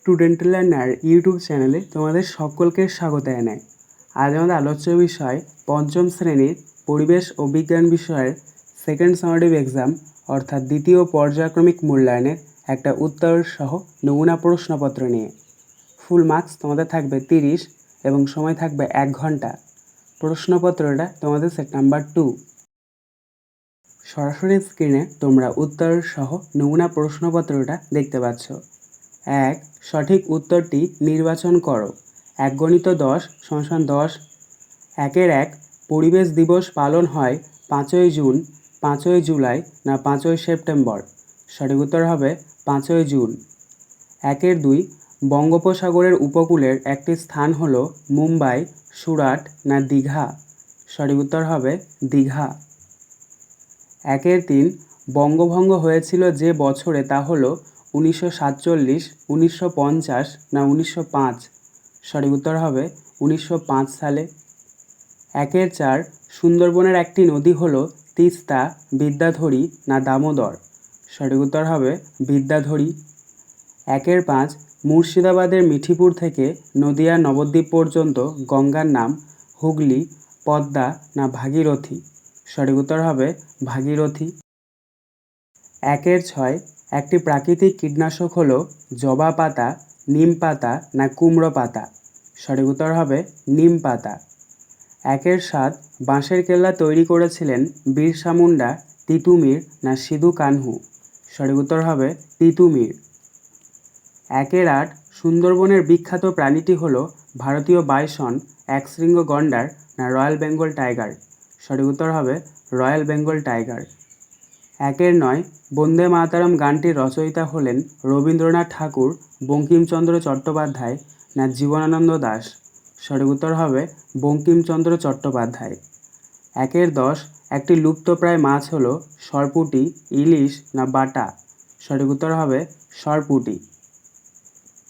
Student learner YouTube চ্যানেলে তোমাদের সকলকে স্বাগত জানাই। আজ আমাদের আলোচ্য বিষয় পঞ্চম শ্রেণীর পরিবেশ ও বিজ্ঞান বিষয়ের সেকেন্ড সামারেটিভ এক্সাম অর্থাৎ দ্বিতীয় পর্যায়ক্রমিক মূল্যায়নের একটা উত্তর সহ নমুনা প্রশ্নপত্র নিয়ে। ফুল মার্কস তোমাদের থাকবে 30 এবং সময় থাকবে 1 ঘন্টা। প্রশ্নপত্রটা তোমাদের সেট নাম্বার 2। সরাসরি স্ক্রিনে তোমরা উত্তর সহ নমুনা প্রশ্নপত্রটা দেখতে পাচ্ছ। 1. সঠিক উত্তরটি নির্বাচন করো। 1 × 10 = 10। 1-1 পরিবেশ দিবস পালন হয় 5ই জুন, 5ই জুলাই না 5ই সেপ্টেম্বর? সঠিক উত্তর হবে 5ই জুন। 1-2 বঙ্গোপসাগরের উপকূলের একটি স্থান হলো মুম্বাই, সুরাট না দীঘা? সঠিক উত্তর হবে দীঘা। 1-3 বঙ্গভঙ্গ হয়েছিল যে বছরে তা হলো 1947, 1950 না 1905? সঠিক উত্তর হবে 1905 সালে। 1-4 সুন্দরবনের একটি নদী হলো তিস্তা, বিদ্যাধরী না দামোদর? সঠিক উত্তর হবে বিদ্যাধরী। 1-5 মুর্শিদাবাদের মিঠিপুর থেকে নদিয়া নবদ্বীপ পর্যন্ত গঙ্গার নাম হুগলি, পদ্মা না ভাগীরথী? সঠিক উত্তর হবে ভাগীরথী। 1-6 একটি প্রাকৃতিক কীটনাশক হলো জবা পাতা, নিম পাতা না কুমড়ো পাতা? সঠিক উত্তর হবে নিম পাতা। 1-7 বাঁশের কেল্লা তৈরি করেছিলেন বিরসা মুন্ডা, তিতুমির না সিধু কানহু? সঠিক উত্তর হবে তিতুমির। 1-8 সুন্দরবনের বিখ্যাত প্রাণীটি হলো ভারতীয় বাইসন, একশৃঙ্গ গন্ডার না রয়্যাল বেঙ্গল টাইগার? সঠিক উত্তর হবে রয়্যাল বেঙ্গল টাইগার। 1-9 বন্দে মাতরম গানটির রচয়িতা হলেন রবীন্দ্রনাথ ঠাকুর, বঙ্কিমচন্দ্র চট্টোপাধ্যায় না জীবনানন্দ দাশ? সঠিক উত্তর হবে বঙ্কিমচন্দ্র চট্টোপাধ্যায়। 1-10 একটি লুপ্তপ্রায় মাছ হলো সরপুঁটি, ইলিশ না বাটা? সঠিক উত্তর হবে সরপুঁটি।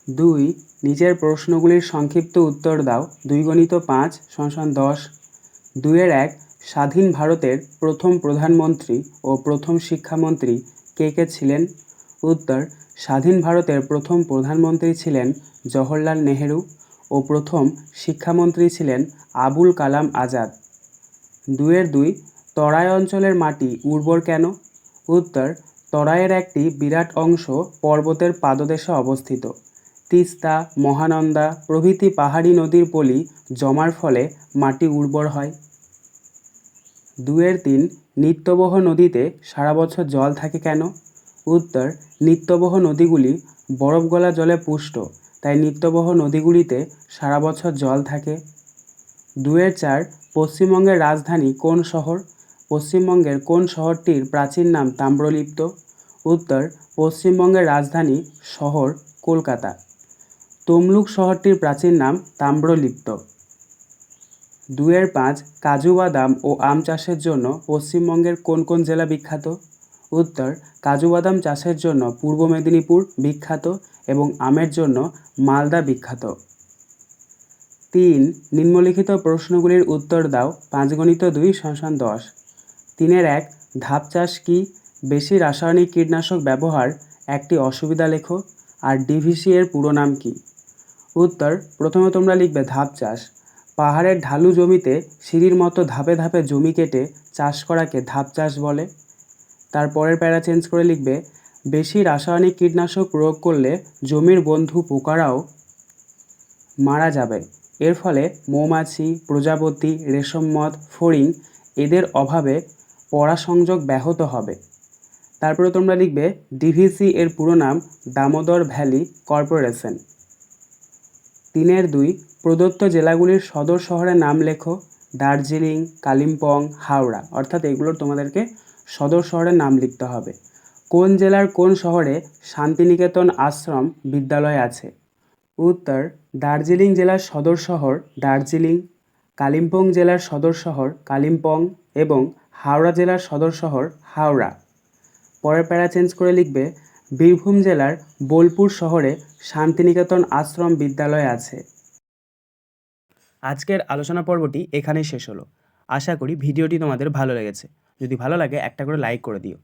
2 নিচের প্রশ্নগুলির সংক্ষিপ্ত উত্তর দাও। 2 × 5 = 10। 2-1 স্বাধীন ভারতের প্রথম প্রধানমন্ত্রী ও প্রথম শিক্ষামন্ত্রী কে কে ছিলেন? উত্তর স্বাধীন ভারতের প্রথম প্রধানমন্ত্রী ছিলেন জওহরলাল নেহেরু ও প্রথম শিক্ষামন্ত্রী ছিলেন আবুল কালাম আজাদ। 2-2 তরাই অঞ্চলের মাটি উর্বর কেন? উত্তর তরাইয়ের একটি বিরাট অংশ পর্বতের পাদদেশে অবস্থিত। তিস্তা, মহানন্দা প্রভৃতি পাহাড়ি নদীর পলি জমার ফলে মাটি উর্বর হয়। 2-3 নিত্যবহ নদীতে সারা বছর জল থাকে কেন? উত্তর নিত্যবহ নদীগুলি বরফ গলা জলে পুষ্ট, তাই নিত্যবহ নদীগুলিতে সারা বছর জল থাকে। 2-4 পশ্চিমবঙ্গের রাজধানী কোন শহর? পশ্চিমবঙ্গের কোন শহরটির প্রাচীন নাম তাম্রলিপ্ত? উত্তর পশ্চিমবঙ্গের রাজধানী শহর কলকাতা। তমলুক শহরটির প্রাচীন নাম তাম্রলিপ্ত। 2-5 কাজু বাদাম ও আম চাষের জন্য পশ্চিমবঙ্গের কোন কোন জেলা বিখ্যাত? উত্তর কাজু বাদাম চাষের জন্য পূর্ব মেদিনীপুর বিখ্যাত এবং আমের জন্য মালদা বিখ্যাত। 3 নিম্নলিখিত প্রশ্নগুলির উত্তর দাও। 5 × 2 = 10। 3-1 ধাপ চাষ কি? বেশি রাসায়নিক কীটনাশক ব্যবহার একটি অসুবিধা লেখো। আর ডিভিসি এর পুরো নাম কি? উত্তর প্রথমে তোমরা লিখবে ধাপ চাষ। পাহাড়ের ঢালু জমিতে সিঁড়ির মতো ধাপে ধাপে জমি কেটে চাষ করাকে ধাপ চাষ বলে। তারপরের প্যারা চেঞ্জ করে লিখবে বেশি রাসায়নিক কীটনাশক প্রয়োগ করলে জমির বন্ধু পোকারাও মারা যাবে। এর ফলে মৌমাছি, প্রজাপতি, রেশম মথ, ফড়িং এদের অভাবে পরাগসংযোগ ব্যাহত হবে। তারপরে তোমরা লিখবে ডিভিসি এর পুরো নাম দামোদর ভ্যালি কর্পোরেশন। 3-2 প্রদত্ত জেলাগুলির সদর শহরের নাম লেখো। দার্জিলিং, কালিম্পং, হাওড়া, অর্থাৎ এগুলোর তোমাদেরকে সদর শহরের নাম লিখতে হবে। কোন জেলার কোন শহরে শান্তিনিকেতন আশ্রম বিদ্যালয় আছে? উত্তর দার্জিলিং জেলার সদর শহর দার্জিলিং, কালিম্পং জেলার সদর শহর কালিম্পং এবং হাওড়া জেলার সদর শহর হাওড়া। পরের প্যারা চেঞ্জ করে লিখবে বীরভূম জেলার বোলপুর শহরে শান্তিনিকেতন আশ্রম বিদ্যালয় আছে। আজকের আলোচনা পর্বটি এখানেই শেষ হলো। আশা করি ভিডিওটি তোমাদের ভালো লেগেছে। যদি ভালো লাগে একটা করে লাইক করে দিও।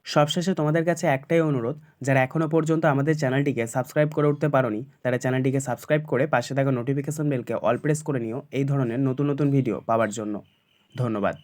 সবশেষে তোমাদের কাছে একটাই অনুরোধ, যারা এখনও পর্যন্ত আমাদের চ্যানেলটিকে সাবস্ক্রাইব করে উঠতে পারোনি তারা চ্যানেলটিকে সাবস্ক্রাইব করে পাশে থাকা নোটিফিকেশন বেলকে অল প্রেস করে নিও এই ধরনের নতুন নতুন ভিডিও পাওয়ার জন্য। ধন্যবাদ।